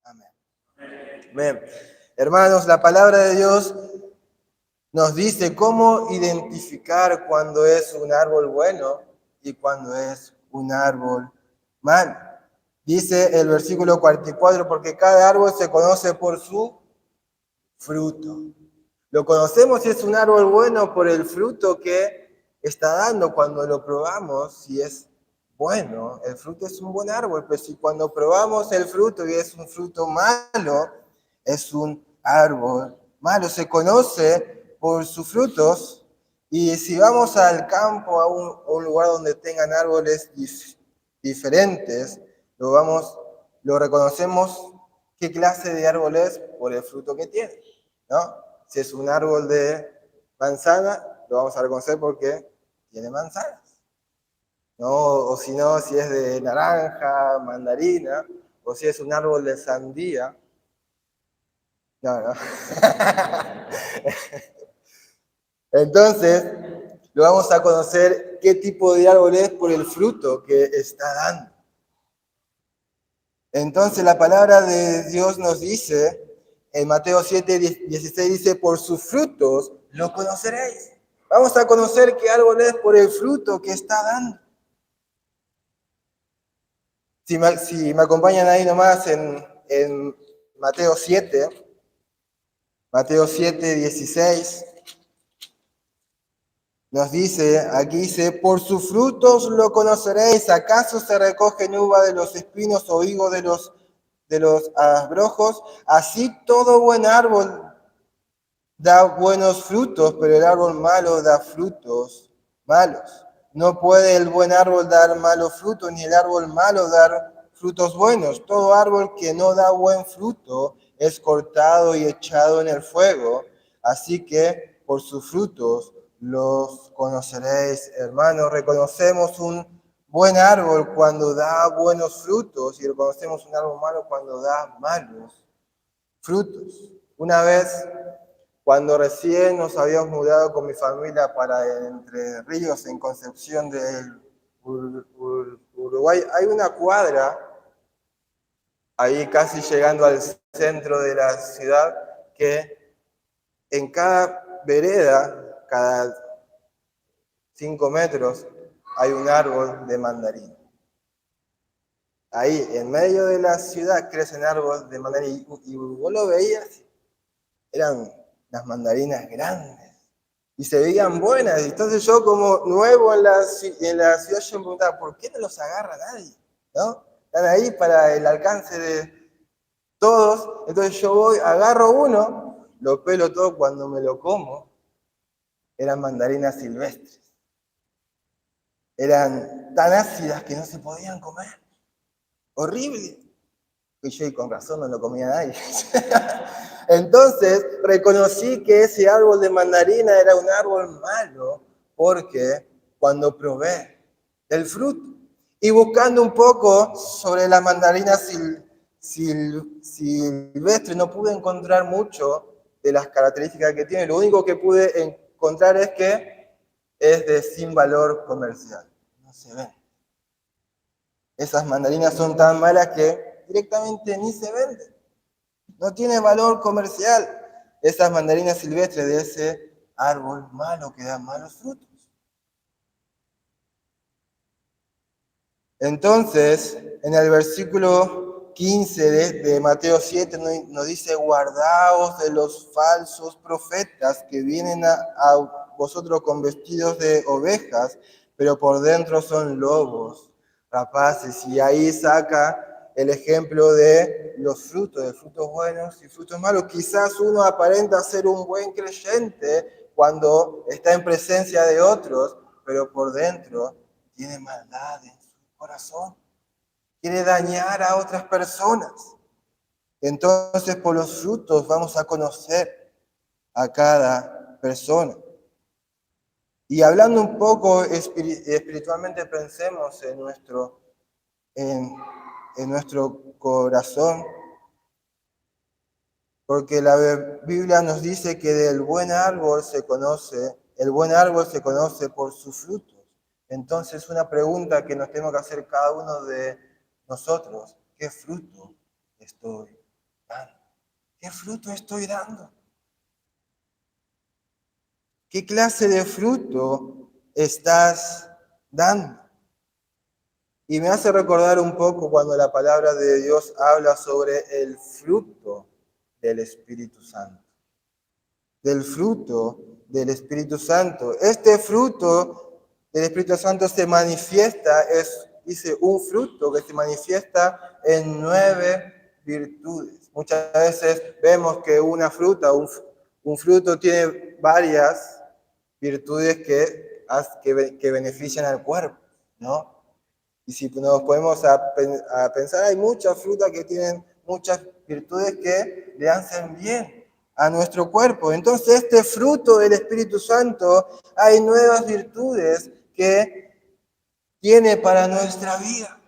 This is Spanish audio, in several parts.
Amén. Amén. Hermanos, la palabra de Dios nos dice cómo identificar cuando es un árbol bueno y cuando es un árbol malo. Dice el versículo 44, porque cada árbol se conoce por su fruto. Lo conocemos si es un árbol bueno por el fruto que está dando cuando lo probamos, si es bueno, el fruto es un buen árbol, pero si cuando probamos el fruto y es un fruto malo, es un árbol malo. Se conoce por sus frutos, y si vamos al campo, a un lugar donde tengan árboles diferentes, lo reconocemos qué clase de árbol es por el fruto que tiene, ¿no? Si es un árbol de manzana, lo vamos a reconocer porque tiene manzanas, ¿no? O si no, si es de naranja, mandarina, o si es un árbol de sandía. No. Entonces, lo vamos a conocer qué tipo de árbol es por el fruto que está dando. Entonces, la palabra de Dios nos dice, en Mateo 7:16 dice, por sus frutos lo conoceréis. Vamos a conocer qué árbol es por el fruto que está dando. Si me acompañan ahí nomás en Mateo 7:16, nos dice, aquí dice, por sus frutos lo conoceréis. ¿Acaso se recogen uva de los espinos o higo de los abrojos? Así todo buen árbol da buenos frutos, pero el árbol malo da frutos malos. No puede el buen árbol dar malos frutos, ni el árbol malo dar frutos buenos. Todo árbol que no da buen fruto es cortado y echado en el fuego. Así que por sus frutos los conoceréis, hermanos. Reconocemos un buen árbol cuando da buenos frutos y reconocemos un árbol malo cuando da malos frutos. Una vez, cuando recién nos habíamos mudado con mi familia para Entre Ríos, en Concepción del Uruguay, hay una cuadra, ahí casi llegando al centro de la ciudad, que en cada vereda, cada 5 metros, hay un árbol de mandarín. Ahí, en medio de la ciudad, crece un árbol de mandarín. Y vos lo veías, eran las mandarinas grandes y se veían buenas. Entonces yo, como nuevo en la ciudad, yo me preguntaba, ¿por qué no los agarra nadie? ¿No? Están ahí para el alcance de todos. Entonces yo voy, agarro uno, lo pelo todo. Cuando me lo como, eran mandarinas silvestres. Eran tan ácidas que no se podían comer. Horrible. Y yo, y con razón, no lo comía nadie. Entonces reconocí que ese árbol de mandarina era un árbol malo, porque cuando probé el fruto y buscando un poco sobre las mandarinas silvestres, no pude encontrar mucho de las características que tiene. Lo único que pude encontrar es que es de sin valor comercial. No se ven. Esas mandarinas son tan malas que directamente ni se venden. No tiene valor comercial esas mandarinas silvestres de ese árbol malo que da malos frutos. Entonces, en el versículo 15 de Mateo 7 nos dice, guardaos de los falsos profetas que vienen a vosotros con vestidos de ovejas, pero por dentro son lobos rapaces. Y ahí saca el ejemplo de los frutos, de frutos buenos y frutos malos. Quizás uno aparenta ser un buen creyente cuando está en presencia de otros, pero por dentro tiene maldad en su corazón. Quiere dañar a otras personas. Entonces, por los frutos vamos a conocer a cada persona. Y hablando un poco espiritualmente, pensemos en nuestro corazón, porque la Biblia nos dice que el buen árbol se conoce por sus frutos. Entonces, una pregunta que nos tenemos que hacer cada uno de nosotros: ¿qué fruto estoy dando? ¿Qué fruto estoy dando? ¿Qué clase de fruto estás dando? Y me hace recordar un poco cuando la palabra de Dios habla sobre el fruto del Espíritu Santo. Del fruto del Espíritu Santo. Este fruto del Espíritu Santo se manifiesta, dice, un fruto que se manifiesta en 9 virtudes. Muchas veces vemos que una fruta, un fruto tiene varias virtudes que benefician al cuerpo, ¿no? Y si nos podemos a pensar, hay muchas frutas que tienen muchas virtudes que le hacen bien a nuestro cuerpo. Entonces, este fruto del Espíritu Santo, hay nuevas virtudes que tiene para nuestra vida.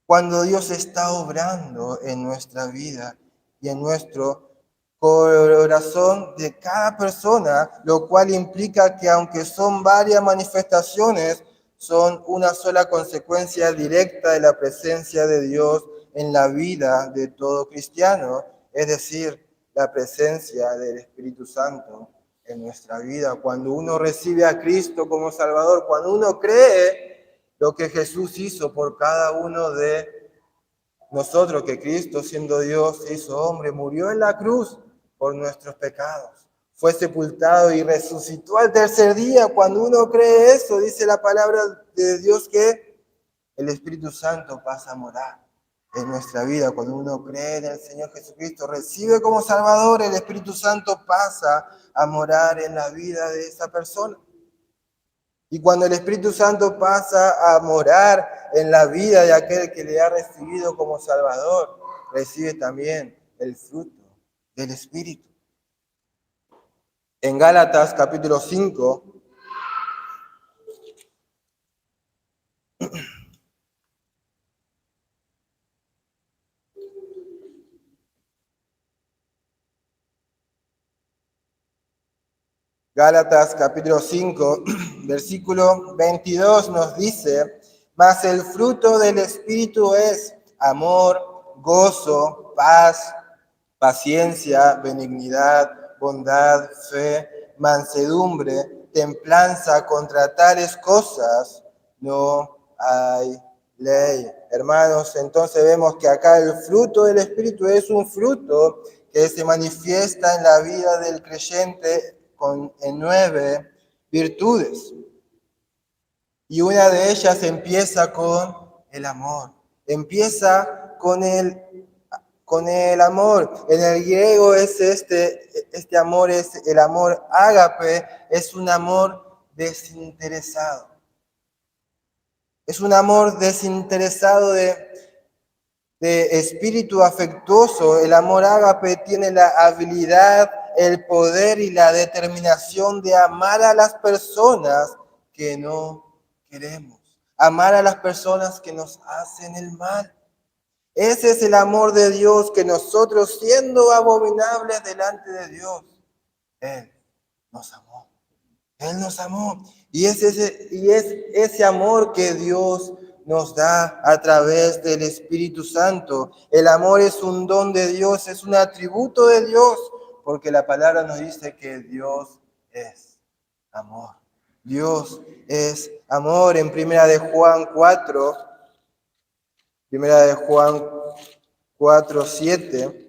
Cuando Dios está obrando en nuestra vida y en nuestro corazón de cada persona, lo cual implica que aunque son varias manifestaciones, son una sola consecuencia directa de la presencia de Dios en la vida de todo cristiano, es decir, la presencia del Espíritu Santo en nuestra vida. Cuando uno recibe a Cristo como Salvador, cuando uno cree lo que Jesús hizo por cada uno de nosotros, que Cristo, siendo Dios, se hizo hombre, murió en la cruz por nuestros pecados, fue sepultado y resucitó al tercer día. Cuando uno cree eso, dice la palabra de Dios que el Espíritu Santo pasa a morar en nuestra vida. Cuando uno cree en el Señor Jesucristo, recibe como Salvador, el Espíritu Santo pasa a morar en la vida de esa persona. Y cuando el Espíritu Santo pasa a morar en la vida de aquel que le ha recibido como Salvador, recibe también el fruto del Espíritu. En Gálatas capítulo 5, Gálatas capítulo 5, versículo 22 nos dice, mas el fruto del Espíritu es amor, gozo, paz, paciencia, benignidad, bondad, fe, mansedumbre, templanza. Contra tales cosas no hay ley. Hermanos, entonces vemos que acá el fruto del Espíritu es un fruto que se manifiesta en la vida del creyente en 9 virtudes. Y una de ellas empieza con el amor. Empieza con el amor. En el griego es este amor es el amor ágape, es un amor desinteresado. Es un amor desinteresado de espíritu afectuoso. El amor ágape tiene la habilidad, el poder y la determinación de amar a las personas que no queremos. Amar a las personas que nos hacen el mal. Ese es el amor de Dios, que nosotros, siendo abominables delante de Dios, Él nos amó. Él nos amó. Y es ese amor que Dios nos da a través del Espíritu Santo. El amor es un don de Dios, es un atributo de Dios, porque la palabra nos dice que Dios es amor. Dios es amor. En Primera de Juan 4, 7.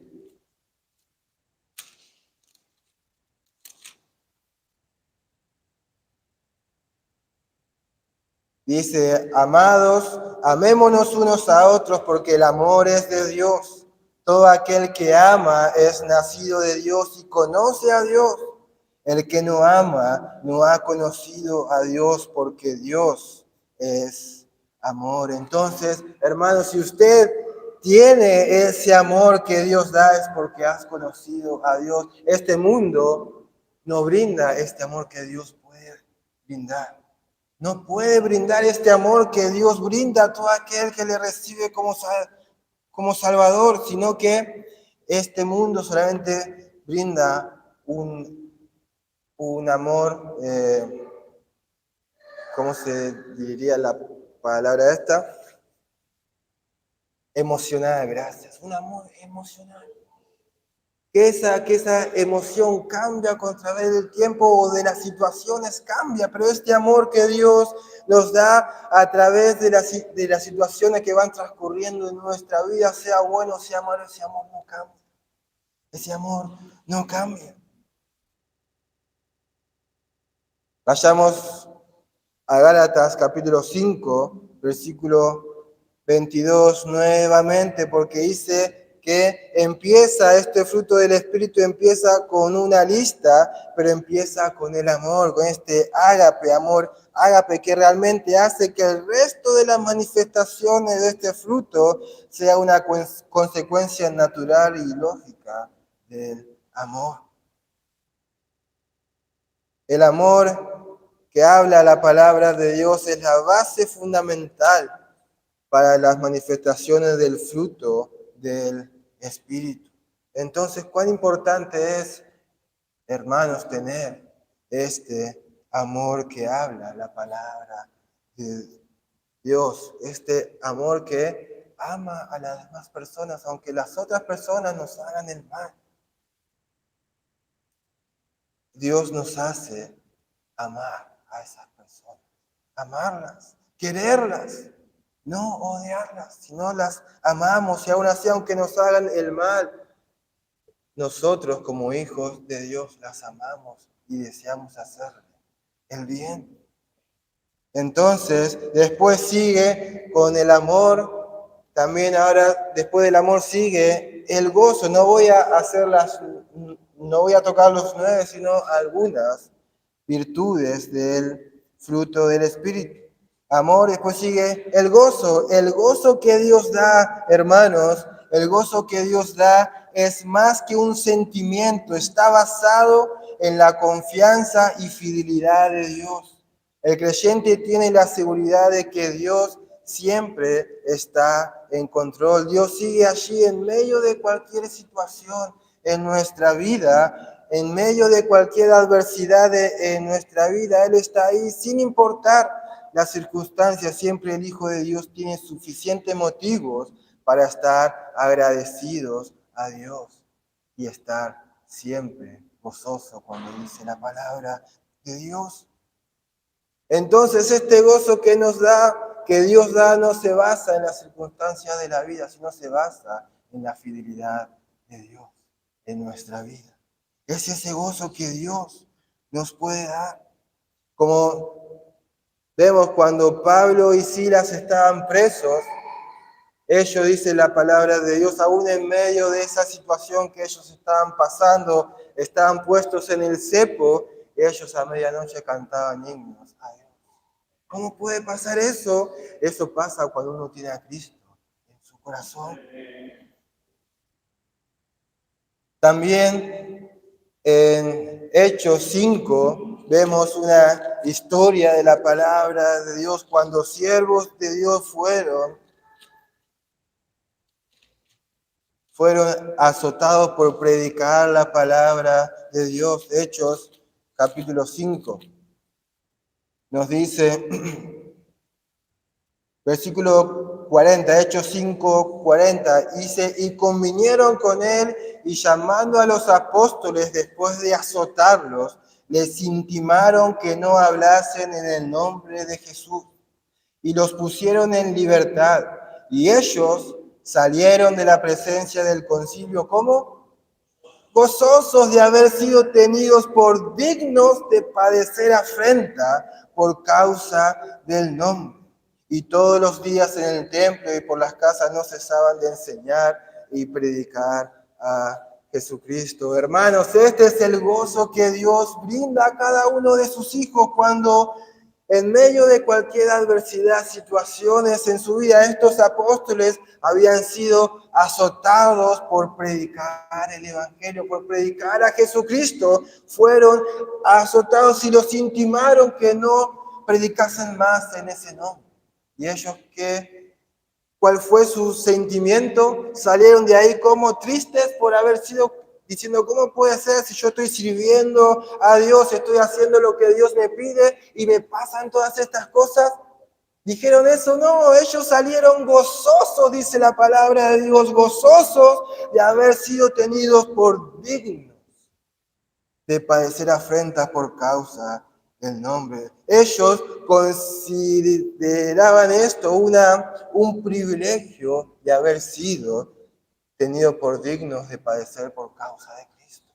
Dice, amados, amémonos unos a otros porque el amor es de Dios. Todo aquel que ama es nacido de Dios y conoce a Dios. El que no ama no ha conocido a Dios porque Dios es amor. Entonces, hermanos, si usted tiene ese amor que Dios da es porque has conocido a Dios. Este mundo no brinda este amor que Dios puede brindar. No puede brindar este amor que Dios brinda a todo aquel que le recibe como Salvador, sino que este mundo solamente brinda un amor, ¿cómo se diría la palabra esta? emocional, gracias, un amor emocional. Que esa emoción cambia con través del tiempo o de las situaciones cambia, pero este amor que Dios nos da a través de las situaciones que van transcurriendo en nuestra vida, sea bueno, sea malo, ese amor no cambia. Ese amor no cambia. Vayamos a Gálatas capítulo 5, versículo 22 nuevamente, porque dice que empieza este fruto del Espíritu, empieza con una lista, pero empieza con el amor, con este ágape, amor ágape que realmente hace que el resto de las manifestaciones de este fruto sea una consecuencia natural y lógica del amor. El amor que habla la palabra de Dios es la base fundamental para las manifestaciones del fruto del Espíritu. Entonces, cuán importante es, hermanos, tener este amor que habla la palabra de Dios, este amor que ama a las demás personas, aunque las otras personas nos hagan el mal. Dios nos hace amar a esas personas, amarlas, quererlas, no odiarlas, sino las amamos y aún así, aunque nos hagan el mal, nosotros como hijos de Dios las amamos y deseamos hacerle el bien. Entonces, después sigue con el amor, también ahora después del amor sigue el gozo. No voy a tocar los 9, sino algunas virtudes del fruto del Espíritu. Amor, después sigue el gozo que Dios da, hermanos, el gozo que Dios da es más que un sentimiento, está basado en la confianza y fidelidad de Dios. El creyente tiene la seguridad de que Dios siempre está en control. Dios sigue allí en medio de cualquier situación en nuestra vida, en medio de cualquier adversidad en nuestra vida. Él está ahí sin importar las circunstancias. Siempre el Hijo de Dios tiene suficientes motivos para estar agradecidos a Dios y estar siempre gozoso cuando dice la palabra de Dios. Entonces este gozo que Dios da, no se basa en las circunstancias de la vida, sino se basa en la fidelidad de Dios en nuestra vida. Es ese gozo que Dios nos puede dar. Como vemos cuando Pablo y Silas estaban presos, ellos, dice la palabra de Dios, aún en medio de esa situación que ellos estaban pasando, estaban puestos en el cepo, ellos a medianoche cantaban himnos a Dios. ¿Cómo puede pasar eso? Eso pasa cuando uno tiene a Cristo en su corazón. También en Hechos 5 vemos una historia de la palabra de Dios cuando siervos de Dios fueron azotados por predicar la palabra de Dios. Hechos capítulo 5 nos dice, versículo 40, Hechos 5, 40, dice, y convinieron con él y llamando a los apóstoles después de azotarlos, les intimaron que no hablasen en el nombre de Jesús y los pusieron en libertad. Y ellos salieron de la presencia del concilio, ¿cómo? Gozosos de haber sido tenidos por dignos de padecer afrenta por causa del nombre. Y todos los días en el templo y por las casas no cesaban de enseñar y predicar a Jesucristo. Hermanos, este es el gozo que Dios brinda a cada uno de sus hijos cuando en medio de cualquier adversidad, situaciones en su vida, estos apóstoles habían sido azotados por predicar el Evangelio, por predicar a Jesucristo. Fueron azotados y los intimaron que no predicasen más en ese nombre. Y ellos, ¿cuál fue su sentimiento? Salieron de ahí como tristes por haber sido diciendo, ¿cómo puede ser si yo estoy sirviendo a Dios, estoy haciendo lo que Dios me pide y me pasan todas estas cosas? Dijeron eso, no, ellos salieron gozosos, dice la palabra de Dios, gozosos de haber sido tenidos por dignos de padecer afrentas por causa del nombre. Ellos consideraban esto un privilegio de haber sido tenidos por dignos de padecer por causa de Cristo.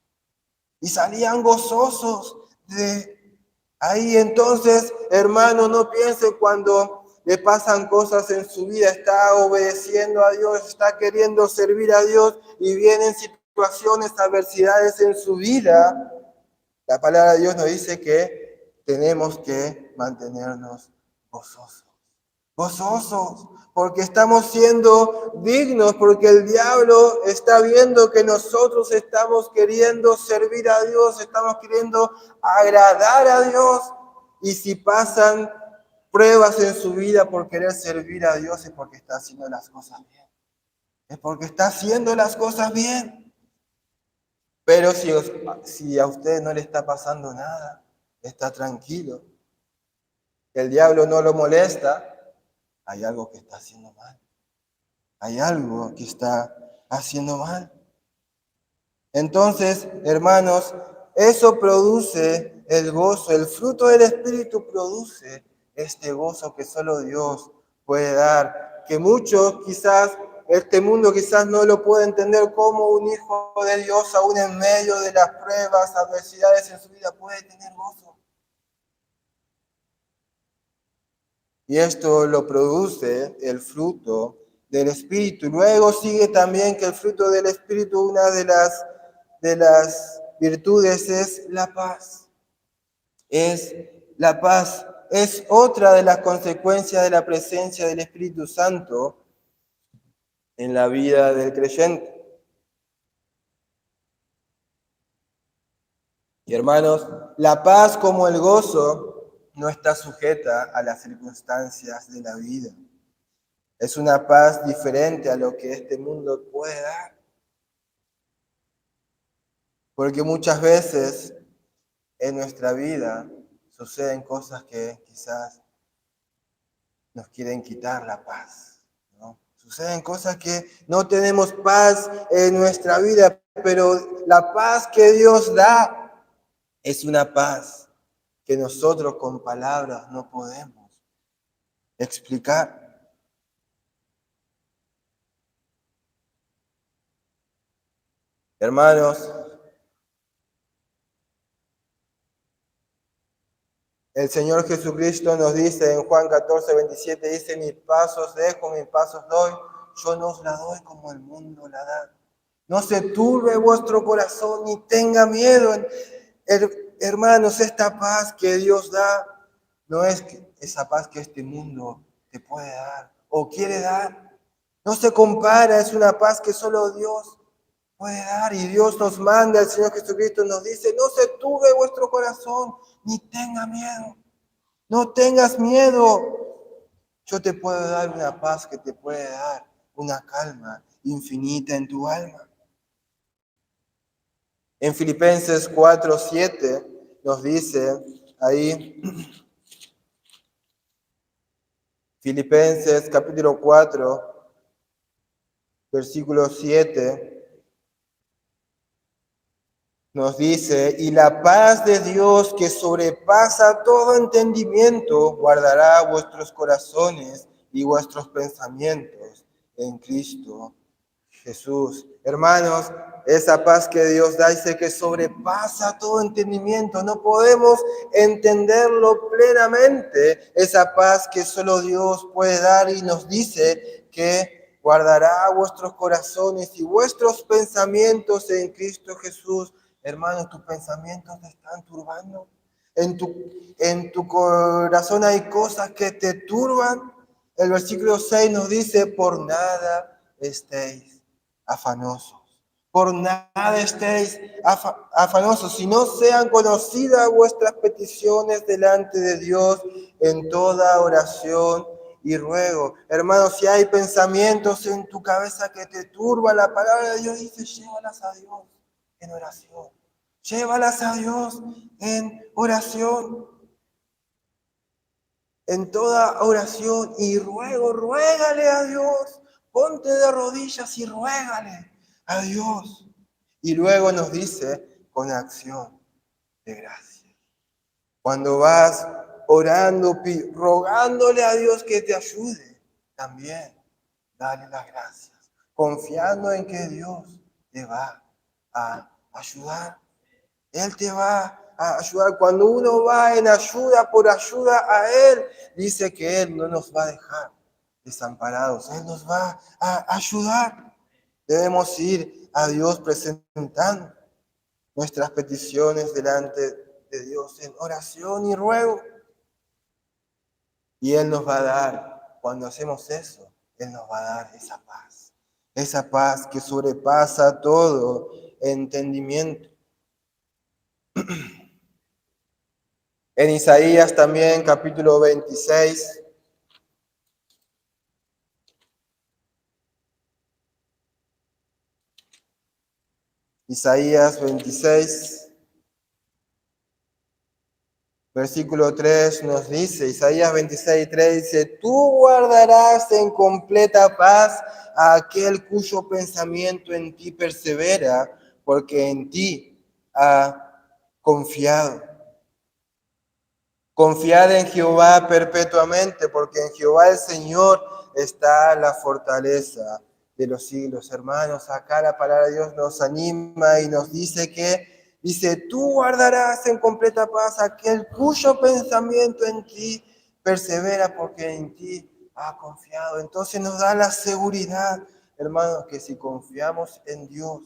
Y salían gozosos de ahí. Entonces, hermano, no piense cuando le pasan cosas en su vida, está obedeciendo a Dios, está queriendo servir a Dios y vienen situaciones, adversidades en su vida. La palabra de Dios nos dice que tenemos que mantenernos gozosos. Gozosos, porque estamos siendo dignos, porque el diablo está viendo que nosotros estamos queriendo servir a Dios, estamos queriendo agradar a Dios. Y si pasan pruebas en su vida por querer servir a Dios, es porque está haciendo las cosas bien. Es porque está haciendo las cosas bien. Pero si a usted no le está pasando nada, está tranquilo, el diablo no lo molesta, hay algo que está haciendo mal. Hay algo que está haciendo mal. Entonces, hermanos, eso produce el gozo. El fruto del Espíritu produce este gozo que solo Dios puede dar. Que muchos quizás, este mundo quizás no lo puede entender como un hijo de Dios, aún en medio de las pruebas, adversidades en su vida, puede tener gozo. Y esto lo produce el fruto del Espíritu. Luego sigue también que el fruto del Espíritu, una de las virtudes es la paz. Es la paz. Es otra de las consecuencias de la presencia del Espíritu Santo en la vida del creyente. Y hermanos, la paz como el gozo no está sujeta a las circunstancias de la vida. Es una paz diferente a lo que este mundo puede dar. Porque muchas veces en nuestra vida suceden cosas que quizás nos quieren quitar la paz, ¿no? Suceden cosas que no tenemos paz en nuestra vida, pero la paz que Dios da es una paz que nosotros con palabras no podemos explicar. Hermanos, el Señor Jesucristo nos dice en Juan 14:27, dice, mis pasos dejo, mis pasos doy, yo no os la doy como el mundo la da. No se turbe vuestro corazón ni tenga miedo. Hermanos, esta paz que Dios da no es esa paz que este mundo te puede dar o quiere dar. No se compara, es una paz que solo Dios puede dar. Y Dios nos manda, el Señor Jesucristo nos dice, no se turbe vuestro corazón ni tenga miedo. No tengas miedo. Yo te puedo dar una paz que te puede dar una calma infinita en tu alma. En Filipenses 4:7 nos dice ahí, Filipenses capítulo 4, versículo 7, nos dice, y la paz de Dios que sobrepasa todo entendimiento, guardará vuestros corazones y vuestros pensamientos en Cristo Jesús. Hermanos, esa paz que Dios da dice que sobrepasa todo entendimiento. No podemos entenderlo plenamente. Esa paz que solo Dios puede dar y nos dice que guardará vuestros corazones y vuestros pensamientos en Cristo Jesús. Hermanos, tus pensamientos te están turbando. En tu corazón hay cosas que te turban. El versículo 6 nos dice, por nada estéis afanosos. Por nada estéis afanosos, si no sean conocidas vuestras peticiones delante de Dios en toda oración y ruego. Hermanos, si hay pensamientos en tu cabeza que te turban, la palabra de Dios dice, llévalas a Dios en oración. Llévalas a Dios en oración. en toda oración y ruego, ruégale a Dios. Ponte de rodillas y ruégale a Dios. Y luego nos dice con acción de gracia. Cuando vas orando, rogándole a Dios que te ayude, también dale las gracias, confiando en que Dios te va a ayudar. Él te va a ayudar. Cuando uno va en ayuda por ayuda a Él, dice que Él no nos va a dejar desamparados. Él nos va a ayudar. Debemos ir a Dios presentando nuestras peticiones delante de Dios en oración y ruego. Y Él nos va a dar, cuando hacemos eso, Él nos va a dar esa paz que sobrepasa todo entendimiento. En Isaías también, capítulo 26, Isaías 26, versículo 3 nos dice, Isaías 26, 3 dice, tú guardarás en completa paz a aquel cuyo pensamiento en ti persevera, porque en ti ha confiado. Confiad en Jehová perpetuamente, porque en Jehová el Señor está la fortaleza de los siglos. Hermanos, acá la palabra de Dios nos anima y nos dice tú guardarás en completa paz aquel cuyo pensamiento en ti persevera, porque en ti ha confiado. Entonces nos da la seguridad, hermanos, que si confiamos en Dios,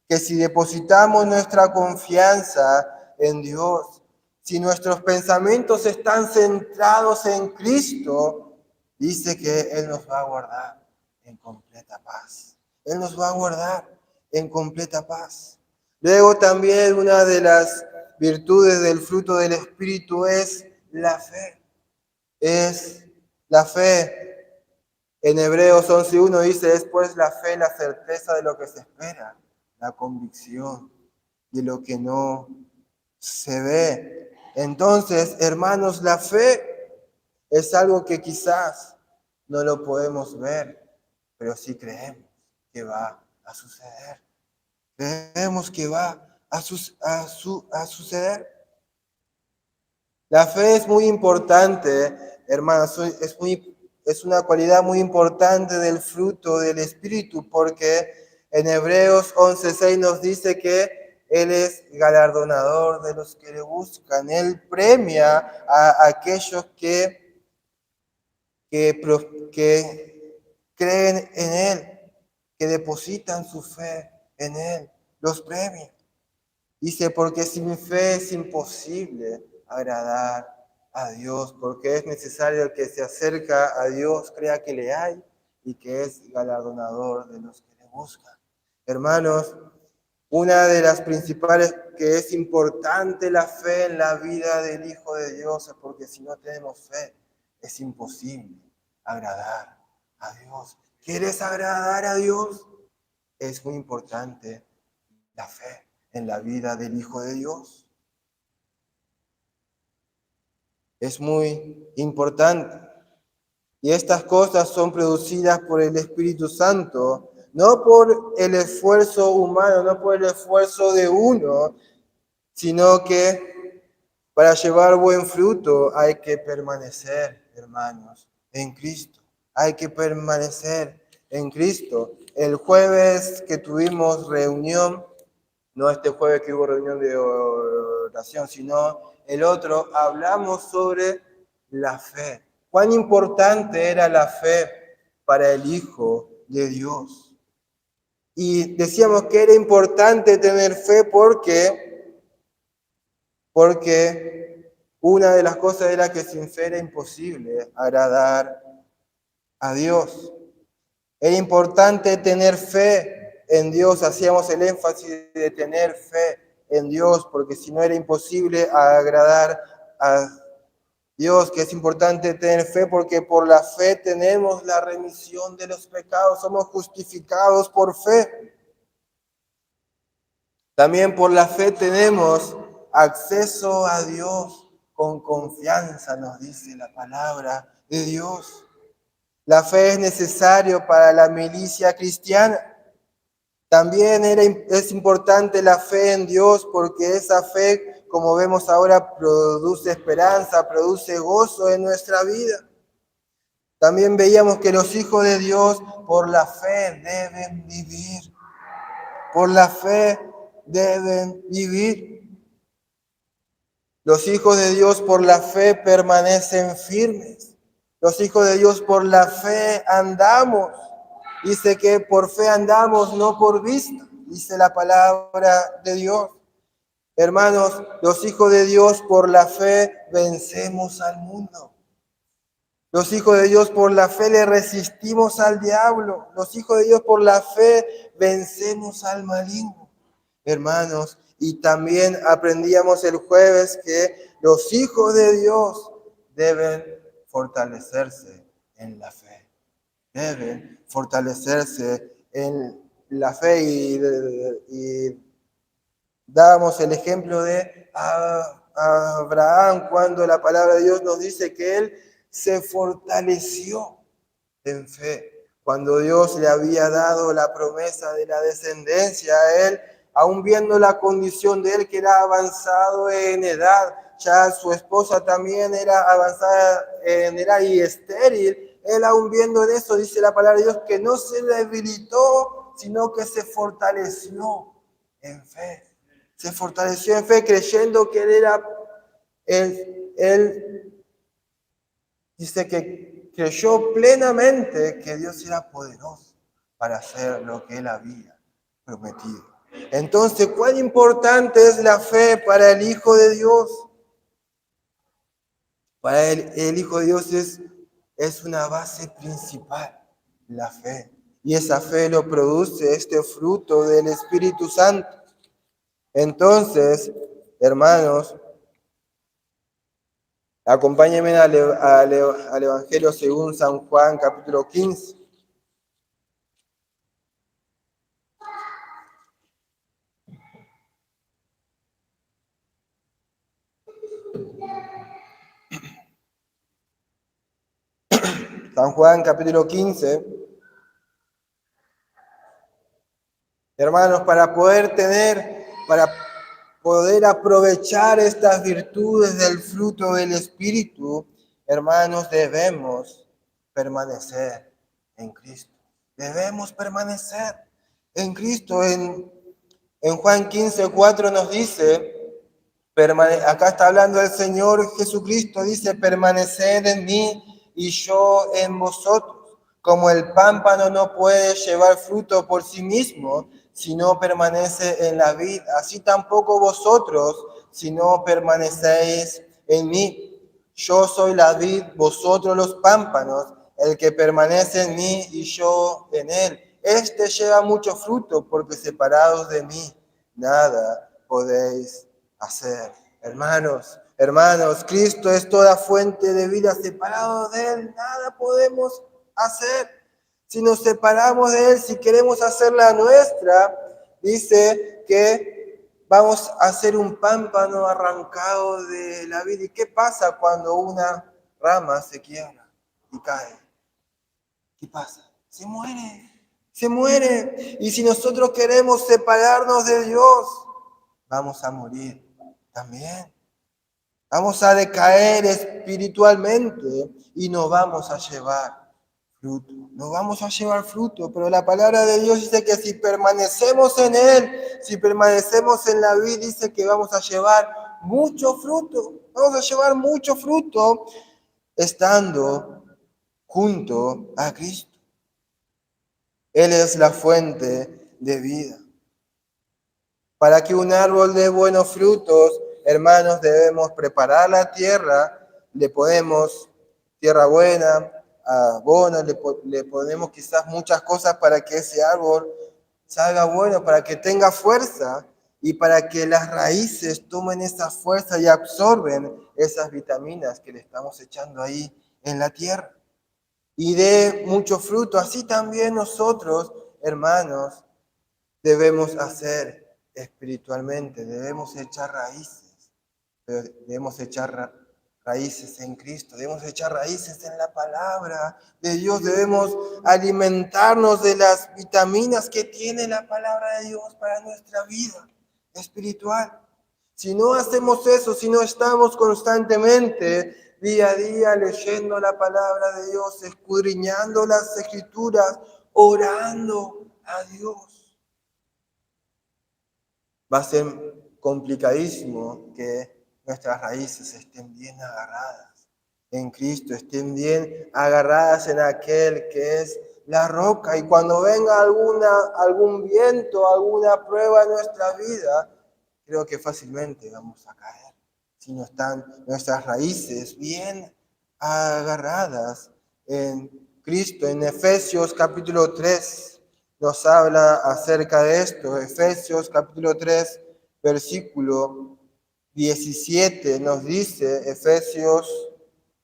que si depositamos nuestra confianza en Dios, si nuestros pensamientos están centrados en Cristo, dice que Él nos va a guardar en completa paz. Él nos va a guardar en completa paz. Luego también una de las virtudes del fruto del Espíritu es la fe. Es la fe. En Hebreos 11:1 dice, después la fe, la certeza de lo que se espera, la convicción de lo que no se ve. Entonces, hermanos, la fe es algo que quizás no lo podemos ver, pero sí creemos que va a suceder. Creemos que va a suceder. La fe es muy importante, hermanos, es una cualidad muy importante del fruto del Espíritu, porque en Hebreos 11:6 nos dice que Él es galardonador de los que le buscan. Él premia a aquellos que creen en Él, que depositan su fe en Él, los premia. Dice, porque sin fe es imposible agradar a Dios, porque es necesario el que se acerca a Dios, crea que le hay y que es galardonador de los que le buscan. Hermanos, una de las principales que es importante la fe en la vida del Hijo de Dios es porque si no tenemos fe es imposible agradar a Dios. ¿Quieres agradar a Dios? Es muy importante la fe en la vida del Hijo de Dios. Es muy importante. Y estas cosas son producidas por el Espíritu Santo, no por el esfuerzo humano, no por el esfuerzo de uno, sino que para llevar buen fruto hay que permanecer, hermanos, en Cristo. Hay que permanecer en Cristo. El jueves que tuvimos reunión, no este jueves que hubo reunión de oración, sino el otro, hablamos sobre la fe. Cuán importante era la fe para el Hijo de Dios. Y decíamos que era importante tener fe porque una de las cosas era que sin fe era imposible agradar a Dios. Era importante tener fe en Dios, hacíamos el énfasis de tener fe en Dios, porque si no era imposible agradar a Dios, que es importante tener fe, porque por la fe tenemos la remisión de los pecados, somos justificados por fe. También por la fe tenemos acceso a Dios con confianza, nos dice la palabra de Dios. La fe es necesaria para la milicia cristiana. También es importante la fe en Dios porque esa fe, como vemos ahora, produce esperanza, produce gozo en nuestra vida. También veíamos que los hijos de Dios por la fe deben vivir. Por la fe deben vivir. Los hijos de Dios por la fe permanecen firmes. Los hijos de Dios por la fe andamos. Dice que por fe andamos, no por vista, dice la palabra de Dios. Hermanos, los hijos de Dios por la fe vencemos al mundo. Los hijos de Dios por la fe le resistimos al diablo. Los hijos de Dios por la fe vencemos al maligno. Hermanos, y también aprendíamos el jueves que los hijos de Dios deben fortalecerse en la fe. Deben fortalecerse en la fe y dábamos el ejemplo de Abraham cuando la palabra de Dios nos dice que él se fortaleció en fe. Cuando Dios le había dado la promesa de la descendencia a él, aún viendo la condición de él que era avanzado en edad, ya su esposa también era avanzada en edad y estéril, él aún viendo en eso, dice la palabra de Dios, que no se debilitó, sino que se fortaleció en fe. Se fortaleció en fe creyendo que él dice que creyó plenamente que Dios era poderoso para hacer lo que él había prometido. Entonces, ¿cuán importante es la fe para el Hijo de Dios? Para el Hijo de Dios es una base principal, la fe. Y esa fe lo produce este fruto del Espíritu Santo. Entonces, hermanos, acompáñenme al Evangelio según San Juan, capítulo 15. San Juan, capítulo 15. Hermanos, para poder aprovechar estas virtudes del fruto del Espíritu, hermanos, debemos permanecer en Cristo. Debemos permanecer en Cristo. En Juan 15:4 nos dice, acá está hablando el Señor Jesucristo, dice, permaneced en mí y yo en vosotros. Como el pámpano no puede llevar fruto por sí mismo, si no permanece en la vid, así tampoco vosotros, si no permanecéis en mí. Yo soy la vid, vosotros los pámpanos, el que permanece en mí y yo en él. Este lleva mucho fruto, porque separados de mí, nada podéis hacer. Hermanos, Cristo es toda fuente de vida. Separados de él, nada podemos hacer. Si nos separamos de él, si queremos hacer la nuestra, dice que vamos a hacer un pámpano arrancado de la vida. ¿Y qué pasa cuando una rama se quiebra y cae? ¿Qué pasa? Se muere. Y si nosotros queremos separarnos de Dios, vamos a morir también. Vamos a decaer espiritualmente y no vamos a llevar fruto. No vamos a llevar fruto, pero la palabra de Dios dice que si permanecemos en Él, si permanecemos en la vid, dice que vamos a llevar mucho fruto. Vamos a llevar mucho fruto estando junto a Cristo. Él es la fuente de vida. Para que un árbol dé buenos frutos, hermanos, debemos preparar la tierra, tierra buena, abono, le ponemos quizás muchas cosas para que ese árbol salga bueno, para que tenga fuerza y para que las raíces tomen esa fuerza y absorben esas vitaminas que le estamos echando ahí en la tierra. Y dé mucho fruto. Así también nosotros, hermanos, debemos hacer espiritualmente, debemos echar raíces, debemos echar raíces en Cristo, debemos echar raíces en la palabra de Dios, debemos alimentarnos de las vitaminas que tiene la palabra de Dios para nuestra vida espiritual. Si no hacemos eso, si no estamos constantemente, día a día, leyendo la palabra de Dios, escudriñando las escrituras, orando a Dios, va a ser complicadísimo que nuestras raíces estén bien agarradas en Cristo, estén bien agarradas en aquel que es la roca. Y cuando venga algún viento, alguna prueba en nuestra vida, creo que fácilmente vamos a caer si no están nuestras raíces bien agarradas en Cristo. En Efesios capítulo 3 nos habla acerca de esto. Efesios capítulo 3, versículo 17 nos dice, Efesios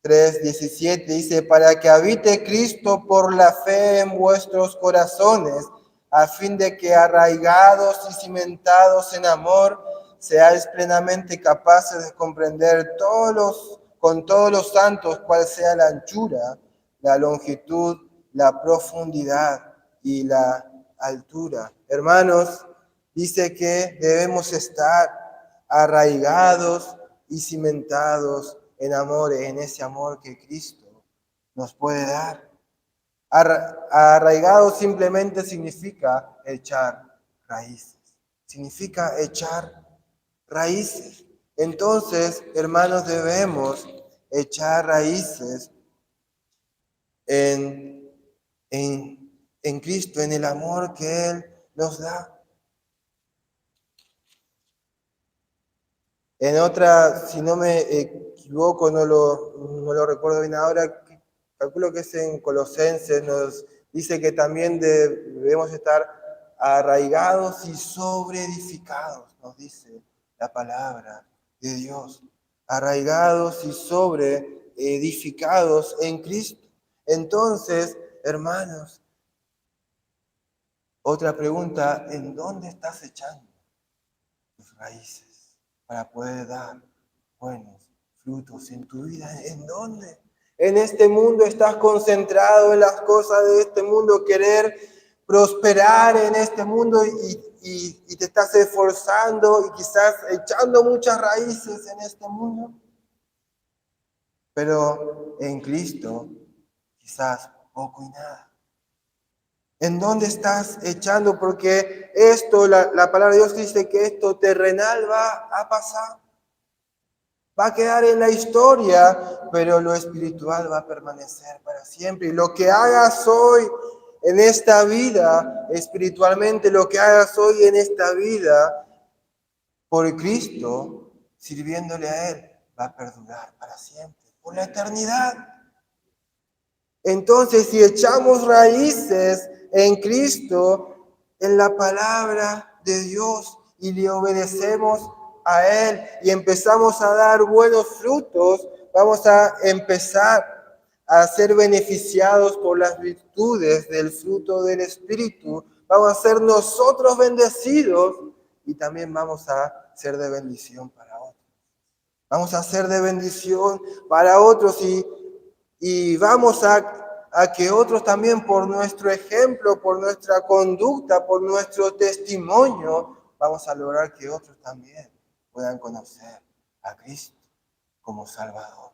3:17 dice, para que habite Cristo por la fe en vuestros corazones, a fin de que arraigados y cimentados en amor, seáis plenamente capaces de comprender con todos los santos cuál sea la anchura, la longitud, la profundidad y la altura. Hermanos, dice que debemos estar arraigados y cimentados en amor, en ese amor que Cristo nos puede dar. Arraigado simplemente significa echar raíces. Significa echar raíces. Entonces, hermanos, debemos echar raíces en Cristo, en el amor que Él nos da. En otra, si no me equivoco, no lo recuerdo bien ahora, calculo que es en Colosenses, nos dice que también debemos estar arraigados y sobreedificados, nos dice la palabra de Dios. Arraigados y sobreedificados en Cristo. Entonces, hermanos, otra pregunta, ¿en dónde estás echando tus raíces para poder dar buenos frutos en tu vida? ¿En dónde? En este mundo estás concentrado en las cosas de este mundo, querer prosperar en este mundo y te estás esforzando y quizás echando muchas raíces en este mundo. Pero en Cristo quizás poco y nada. ¿En dónde estás echando? Porque esto, la palabra de Dios dice que esto terrenal va a pasar. Va a quedar en la historia, pero lo espiritual va a permanecer para siempre. Y lo que hagas hoy en esta vida, espiritualmente, lo que hagas hoy en esta vida, por Cristo, sirviéndole a Él, va a perdurar para siempre, por la eternidad. Entonces, si echamos raíces en Cristo, en la palabra de Dios, y le obedecemos a Él y empezamos a dar buenos frutos, vamos a empezar a ser beneficiados por las virtudes del fruto del Espíritu. Vamos a ser nosotros bendecidos y también vamos a ser de bendición para otros. Vamos a ser de bendición para otros y vamos a que otros también por nuestro ejemplo, por nuestra conducta, por nuestro testimonio, vamos a lograr que otros también puedan conocer a Cristo como Salvador.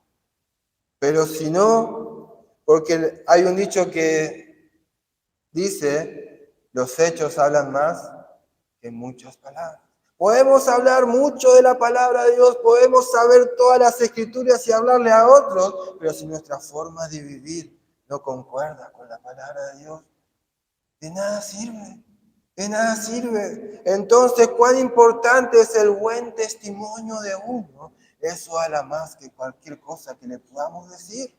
Pero si no, porque hay un dicho que dice, los hechos hablan más que muchas palabras. Podemos hablar mucho de la palabra de Dios, podemos saber todas las escrituras y hablarle a otros, pero si nuestra forma de vivir no concuerda con la palabra de Dios, de nada sirve, de nada sirve. Entonces, cuán importante es el buen testimonio de uno, eso habla más que cualquier cosa que le podamos decir.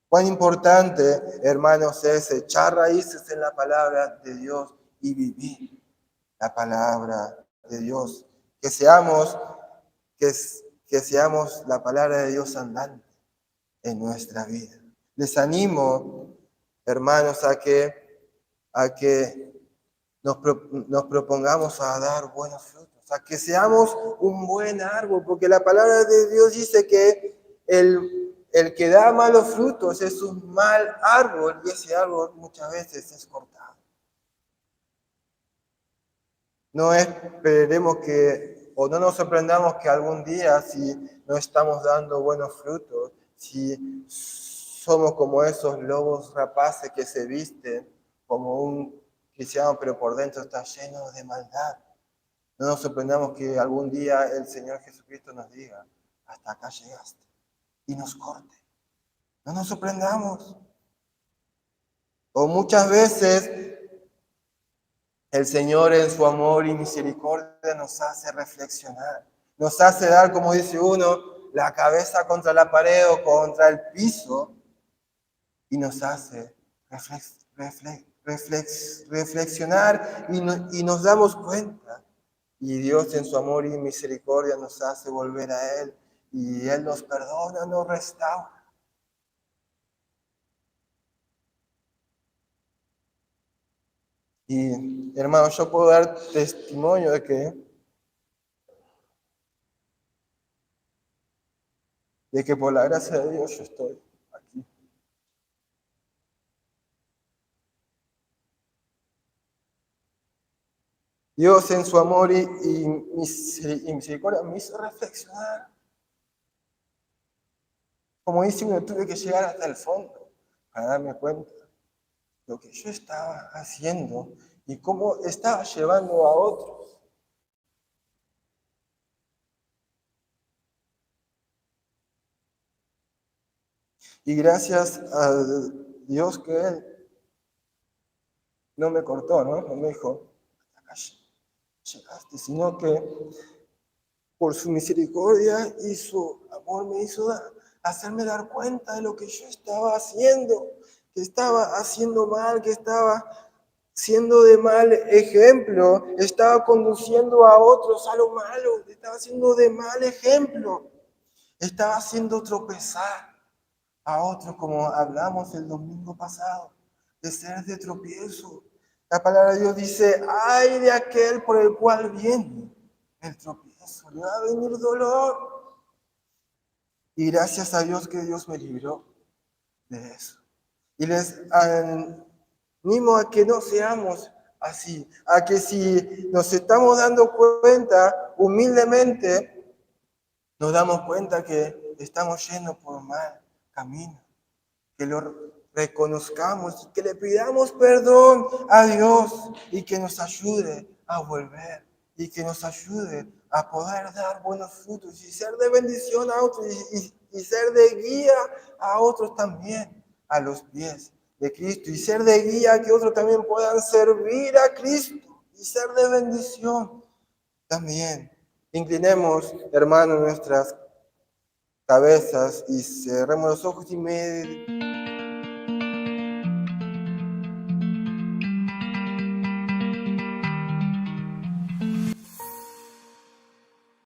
Cuán importante, hermanos, es echar raíces en la palabra de Dios y vivir la palabra de Dios. Que seamos la palabra de Dios andante en nuestra vida. Les animo, hermanos, a que nos propongamos a dar buenos frutos, a que seamos un buen árbol, porque la palabra de Dios dice que El que da malos frutos es un mal árbol y ese árbol muchas veces es cortado. No esperemos o no nos sorprendamos que algún día, si no estamos dando buenos frutos, si somos como esos lobos rapaces que se visten como un cristiano, pero por dentro está lleno de maldad. No nos sorprendamos que algún día el Señor Jesucristo nos diga, hasta acá llegaste, y nos corte. No nos sorprendamos. O muchas veces el Señor en su amor y misericordia nos hace reflexionar, nos hace dar, como dice uno, la cabeza contra la pared o contra el piso y nos hace reflexionar y nos damos cuenta. Y Dios en su amor y misericordia nos hace volver a Él y Él nos perdona, nos restaura. Y hermano, yo puedo dar testimonio de que por la gracia de Dios yo estoy aquí. Dios en su amor y misericordia me hizo reflexionar. Como dice uno, tuve que llegar hasta el fondo para darme cuenta de lo que yo estaba haciendo y cómo estaba llevando a otros. Y gracias a Dios que Él no me cortó, ¿no? No me dijo, hasta acá llegaste, sino que por su misericordia y su amor me hizo hacerme dar cuenta de lo que yo estaba haciendo, que estaba haciendo mal, que estaba siendo de mal ejemplo, estaba conduciendo a otros a lo malo, estaba haciendo de mal ejemplo, estaba haciendo tropezar a otros, como hablamos el domingo pasado, de ser de tropiezo. La palabra de Dios dice, ay de aquel por el cual viene el tropiezo, le va a venir dolor. Y gracias a Dios que Dios me libró de eso. Y les animo a que no seamos así, a que si nos estamos dando cuenta humildemente, nos damos cuenta que estamos yendo por mal camino, que lo reconozcamos y que le pidamos perdón a Dios y que nos ayude a volver y que nos ayude a poder dar buenos frutos y ser de bendición a otros y ser de guía a otros también a los pies de Cristo y ser de guía a que otros también puedan servir a Cristo y ser de bendición también. Inclinemos, hermanos, nuestras cabezas y cerremos los ojos y